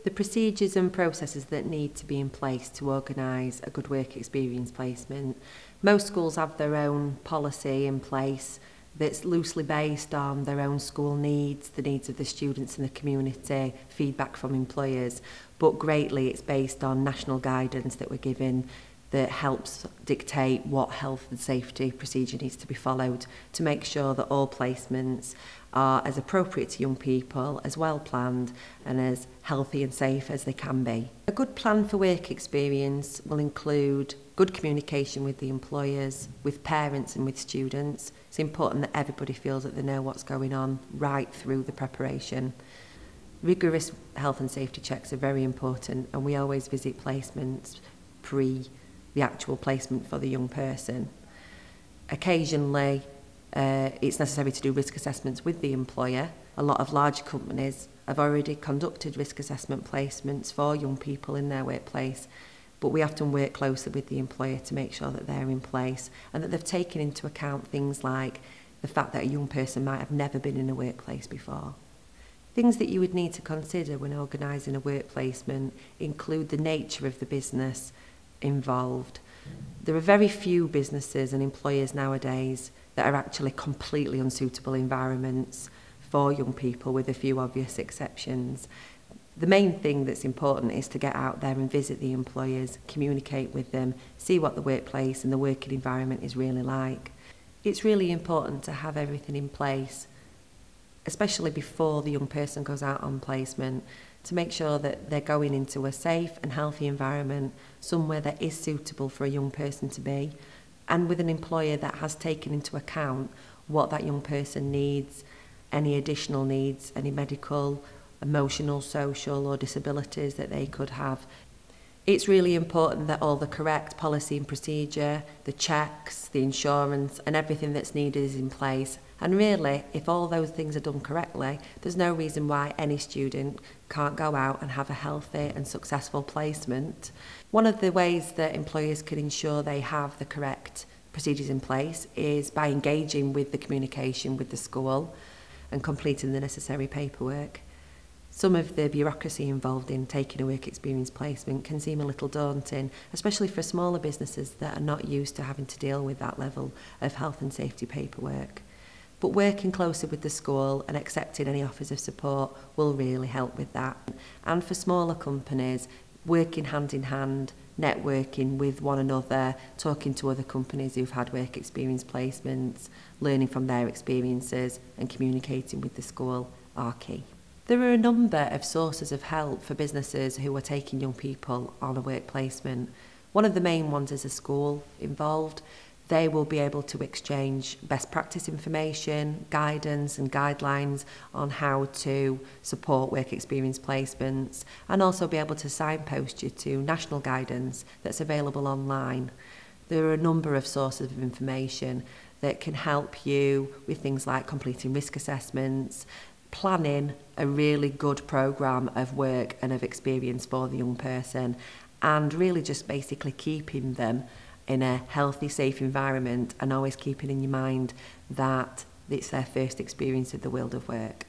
The procedures and processes that need to be in place to organise a good work experience placement. Most schools have their own policy in place that's loosely based on their own school needs, the needs of the students in the community, feedback from employers, but greatly it's based on national guidance that we're given that helps dictate what health and safety procedure needs to be followed to make sure that all placements are as appropriate to young people, as well planned and as healthy and safe as they can be. A good plan for work experience will include good communication with the employers, with parents and with students. It's important that everybody feels that they know what's going on right through the preparation. Rigorous health and safety checks are very important, and we always visit placements pre the actual placement for the young person. Occasionally, it's necessary to do risk assessments with the employer. A lot of large companies have already conducted risk assessment placements for young people in their workplace, but we often work closely with the employer to make sure that they're in place and that they've taken into account things like the fact that a young person might have never been in a workplace before. Things that you would need to consider when organising a work placement include the nature of the business involved. There are very few businesses and employers nowadays that are actually completely unsuitable environments for young people, with a few obvious exceptions. The main thing that's important is to get out there and visit the employers, communicate with them, see what the workplace and the working environment is really like. It's really important to have everything in place, especially before the young person goes out on placement, to make sure that they're going into a safe and healthy environment, somewhere that is suitable for a young person to be, and with an employer that has taken into account what that young person needs, any additional needs, any medical, emotional, social or disabilities that they could have. It's really important that all the correct policy and procedure, the checks, the insurance and everything that's needed is in place. And really, if all those things are done correctly, there's no reason why any student can't go out and have a healthy and successful placement. One of the ways that employers can ensure they have the correct procedures in place is by engaging with the communication with the school and completing the necessary paperwork. Some of the bureaucracy involved in taking a work experience placement can seem a little daunting, especially for smaller businesses that are not used to having to deal with that level of health and safety paperwork. But working closer with the school and accepting any offers of support will really help with that. And for smaller companies, working hand in hand, networking with one another, talking to other companies who've had work experience placements, learning from their experiences and communicating with the school are key. There are a number of sources of help for businesses who are taking young people on a work placement. One of the main ones is a school involved. They will be able to exchange best practice information, guidance and guidelines on how to support work experience placements, and also be able to signpost you to national guidance that's available online. There are a number of sources of information that can help you with things like completing risk assessments, planning a really good programme of work and of experience for the young person, and really just basically keeping them in a healthy, safe environment and always keeping in your mind that it's their first experience of the world of work.